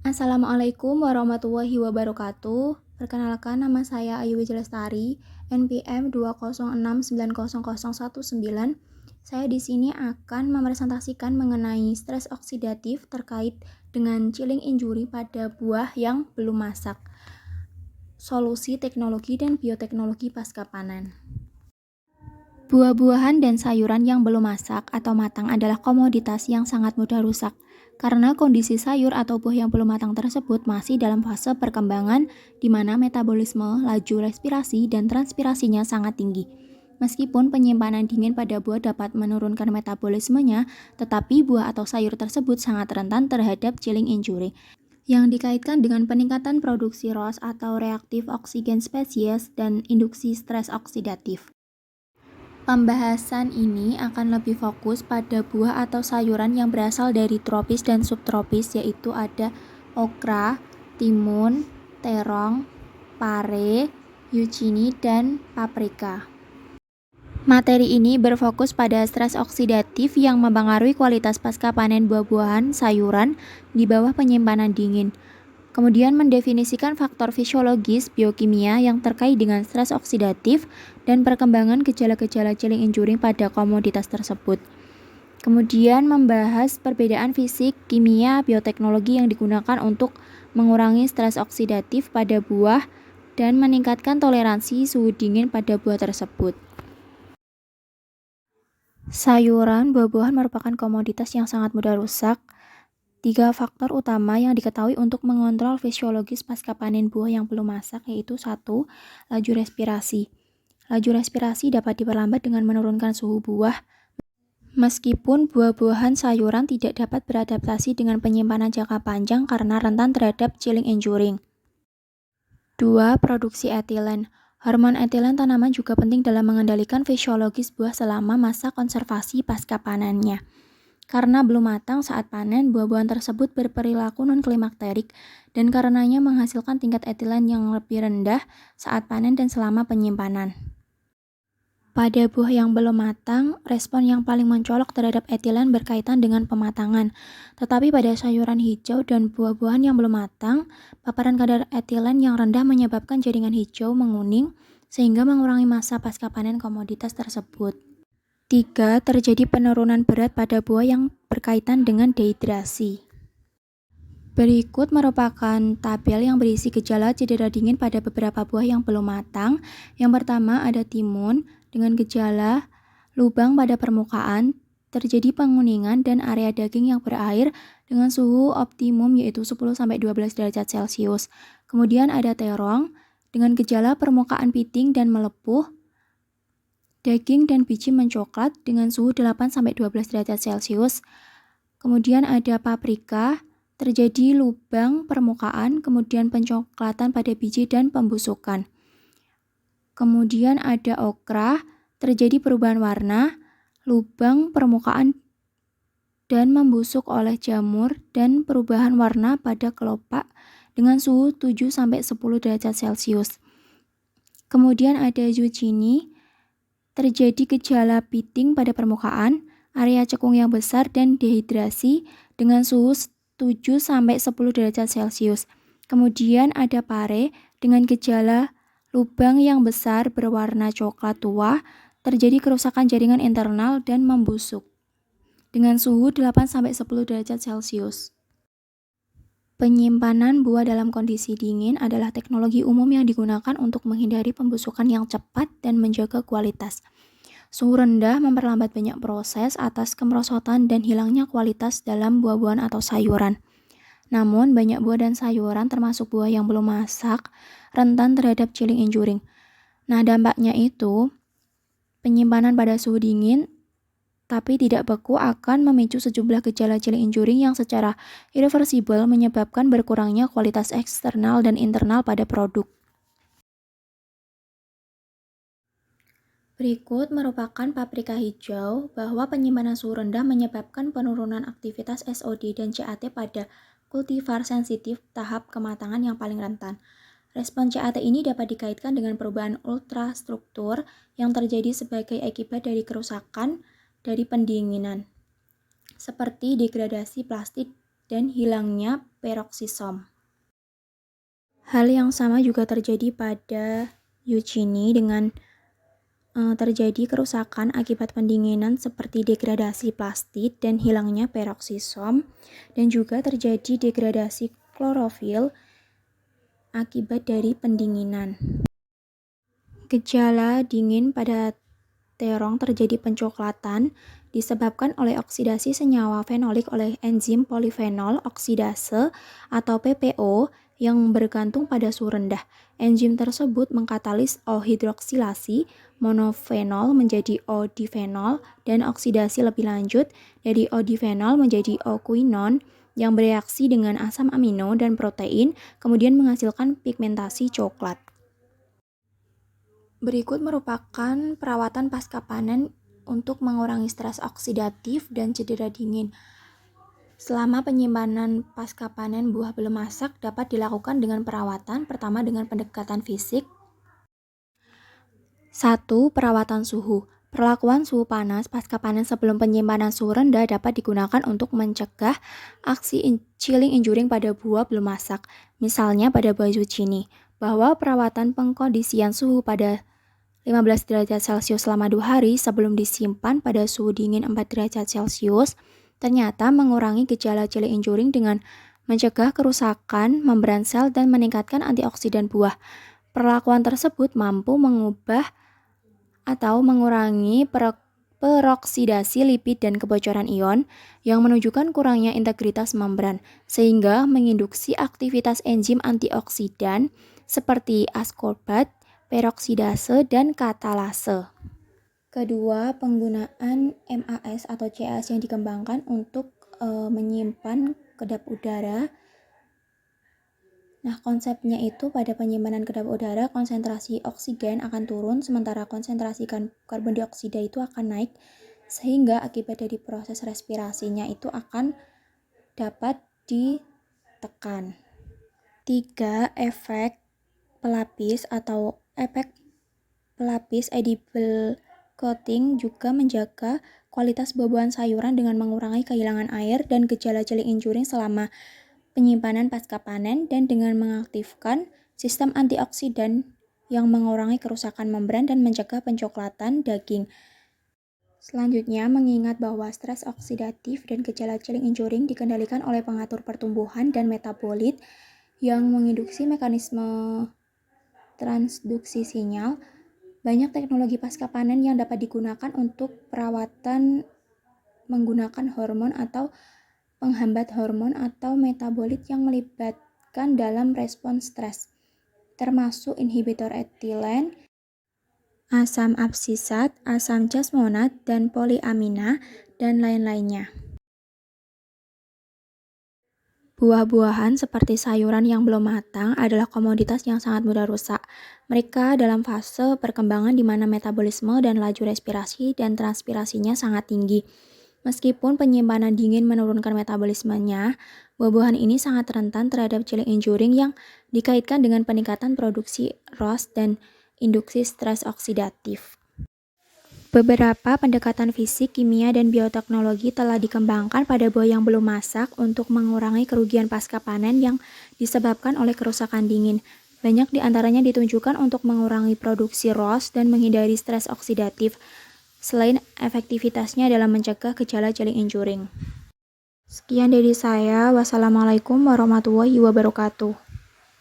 Assalamualaikum warahmatullahi wabarakatuh. Perkenalkan, nama saya Ayu Wijlestari, NPM 206900119. Saya di sini akan mepresentasikan mengenai stres oksidatif terkait dengan chilling injury pada buah yang belum masak. Solusi teknologi dan bioteknologi pasca panen. Buah-buahan dan sayuran yang belum masak atau matang adalah komoditas yang sangat mudah rusak, karena kondisi sayur atau buah yang belum matang tersebut masih dalam fase perkembangan di mana metabolisme, laju respirasi, dan transpirasinya sangat tinggi. Meskipun penyimpanan dingin pada buah dapat menurunkan metabolismenya, tetapi buah atau sayur tersebut sangat rentan terhadap chilling injury, yang dikaitkan dengan peningkatan produksi ROS atau reaktif oksigen spesies dan induksi stres oksidatif. Pembahasan ini akan lebih fokus pada buah atau sayuran yang berasal dari tropis dan subtropis, yaitu ada okra, timun, terong, pare, zucchini, dan paprika. Materi ini berfokus pada stres oksidatif yang mempengaruhi kualitas pasca panen buah-buahan sayuran di bawah penyimpanan dingin. Kemudian mendefinisikan faktor fisiologis biokimia yang terkait dengan stres oksidatif dan perkembangan gejala-gejala chilling injury pada komoditas tersebut. Kemudian membahas perbedaan fisik, kimia, bioteknologi yang digunakan untuk mengurangi stres oksidatif pada buah dan meningkatkan toleransi suhu dingin pada buah tersebut. Sayuran, buah-buahan merupakan komoditas yang sangat mudah rusak. 3 faktor utama yang diketahui untuk mengontrol fisiologis pasca panen buah yang belum masak yaitu 1. Laju respirasi. Laju respirasi dapat diperlambat dengan menurunkan suhu buah. Meskipun buah-buahan sayuran tidak dapat beradaptasi dengan penyimpanan jangka panjang karena rentan terhadap chilling injury. 2. Produksi etilen. Hormon etilen tanaman juga penting dalam mengendalikan fisiologis buah selama masa konservasi pasca panennya. Karena belum matang saat panen, buah-buahan tersebut berperilaku non-klimakterik dan karenanya menghasilkan tingkat etilen yang lebih rendah saat panen dan selama penyimpanan. Pada buah yang belum matang, respon yang paling mencolok terhadap etilen berkaitan dengan pematangan. Tetapi pada sayuran hijau dan buah-buahan yang belum matang, paparan kadar etilen yang rendah menyebabkan jaringan hijau menguning sehingga mengurangi masa pasca panen komoditas tersebut. 3. Terjadi penurunan berat pada buah yang berkaitan dengan dehidrasi. Berikut merupakan tabel yang berisi gejala cedera dingin pada beberapa buah yang belum matang. Yang pertama ada timun dengan gejala lubang pada permukaan, terjadi penguningan dan area daging yang berair dengan suhu optimum yaitu 10-12 derajat Celcius. Kemudian ada terong dengan gejala permukaan piting dan melepuh, daging dan biji mencoklat dengan suhu 8-12 derajat Celcius. Kemudian ada paprika, terjadi lubang permukaan, kemudian pencoklatan pada biji dan pembusukan. Kemudian ada okra, terjadi perubahan warna, lubang permukaan dan membusuk oleh jamur dan perubahan warna pada kelopak dengan suhu 7-10 derajat Celcius. Kemudian ada zucchini, terjadi gejala piting pada permukaan, area cekung yang besar dan dehidrasi dengan suhu 7-10 derajat Celcius. Kemudian ada pare dengan gejala lubang yang besar berwarna coklat tua, terjadi kerusakan jaringan internal dan membusuk dengan suhu 8-10 derajat Celcius. Penyimpanan buah dalam kondisi dingin adalah teknologi umum yang digunakan untuk menghindari pembusukan yang cepat dan menjaga kualitas. Suhu rendah memperlambat banyak proses atas kemerosotan dan hilangnya kualitas dalam buah-buahan atau sayuran. Namun, banyak buah dan sayuran termasuk buah yang belum masak rentan terhadap chilling injury. Nah, dampaknya itu penyimpanan pada suhu dingin tapi tidak beku akan memicu sejumlah gejala chilling injury yang secara irreversible menyebabkan berkurangnya kualitas eksternal dan internal pada produk. Berikut merupakan paprika hijau bahwa penyimpanan suhu rendah menyebabkan penurunan aktivitas SOD dan CAT pada kultivar sensitif tahap kematangan yang paling rentan. Respon CAT ini dapat dikaitkan dengan perubahan ultrastruktur yang terjadi sebagai akibat dari kerusakan dari pendinginan, seperti degradasi plastik dan hilangnya peroksisom. Hal yang sama juga terjadi pada Zucchini dengan terjadi kerusakan akibat pendinginan seperti degradasi plastik dan hilangnya peroksisom, dan juga terjadi degradasi klorofil akibat dari pendinginan. Gejala dingin pada terong terjadi pencoklatan disebabkan oleh oksidasi senyawa fenolik oleh enzim polifenol oksidase atau PPO yang bergantung pada suhu rendah. Enzim tersebut mengkatalis O-hidroksilasi monofenol menjadi O-difenol dan oksidasi lebih lanjut dari O-difenol menjadi O-quinon yang bereaksi dengan asam amino dan protein, kemudian menghasilkan pigmentasi coklat. Berikut merupakan perawatan pasca panen untuk mengurangi stres oksidatif dan cedera dingin. Selama penyimpanan pasca panen buah belum masak dapat dilakukan dengan perawatan. Pertama, dengan pendekatan fisik. 1. Perawatan suhu. Perlakuan suhu panas pasca panen sebelum penyimpanan suhu rendah dapat digunakan untuk mencegah aksi chilling injuring pada buah belum masak, misalnya pada buah zucchini. Bahwa perawatan pengkondisian suhu pada 15 derajat Celcius selama 2 hari sebelum disimpan pada suhu dingin 4 derajat Celcius ternyata mengurangi gejala chilling injuring dengan mencegah kerusakan membran sel dan meningkatkan antioksidan buah. Perlakuan tersebut mampu mengubah atau mengurangi peroksidasi lipid dan kebocoran ion yang menunjukkan kurangnya integritas membran, sehingga menginduksi aktivitas enzim antioksidan seperti ascorbat, peroksidase, dan katalase. Kedua, penggunaan MAS atau CAS yang dikembangkan untuk menyimpan kedap udara. Nah, konsepnya itu pada penyimpanan kedap udara, konsentrasi oksigen akan turun, sementara konsentrasi karbon dioksida itu akan naik, sehingga akibat dari proses respirasinya itu akan dapat ditekan. 3. Efek pelapis atau efek pelapis edible coating juga menjaga kualitas buah-buahan sayuran dengan mengurangi kehilangan air dan gejala chilling injuring selama penyimpanan pasca panen dan dengan mengaktifkan sistem antioksidan yang mengurangi kerusakan membran dan mencegah pencoklatan daging. Selanjutnya, mengingat bahwa stres oksidatif dan gejala chilling injuring dikendalikan oleh pengatur pertumbuhan dan metabolit yang menginduksi mekanisme transduksi sinyal. Banyak teknologi pasca panen yang dapat digunakan untuk perawatan menggunakan hormon atau penghambat hormon atau metabolit yang melibatkan dalam respon stres, termasuk inhibitor etilen, asam absisat, asam jasmonat, dan poliamina, dan lain-lainnya. Buah-buahan seperti sayuran yang belum matang adalah komoditas yang sangat mudah rusak. Mereka dalam fase perkembangan di mana metabolisme dan laju respirasi dan transpirasinya sangat tinggi. Meskipun penyimpanan dingin menurunkan metabolismenya, buah-buahan ini sangat rentan terhadap chilling injuring yang dikaitkan dengan peningkatan produksi ROS dan induksi stres oksidatif. Beberapa pendekatan fisik, kimia, dan bioteknologi telah dikembangkan pada buah yang belum masak untuk mengurangi kerugian pasca panen yang disebabkan oleh kerusakan dingin. Banyak di antaranya ditunjukkan untuk mengurangi produksi ROS dan menghindari stres oksidatif, selain efektivitasnya dalam mencegah gejala chilling injuring. Sekian dari saya. Wassalamualaikum warahmatullahi wabarakatuh.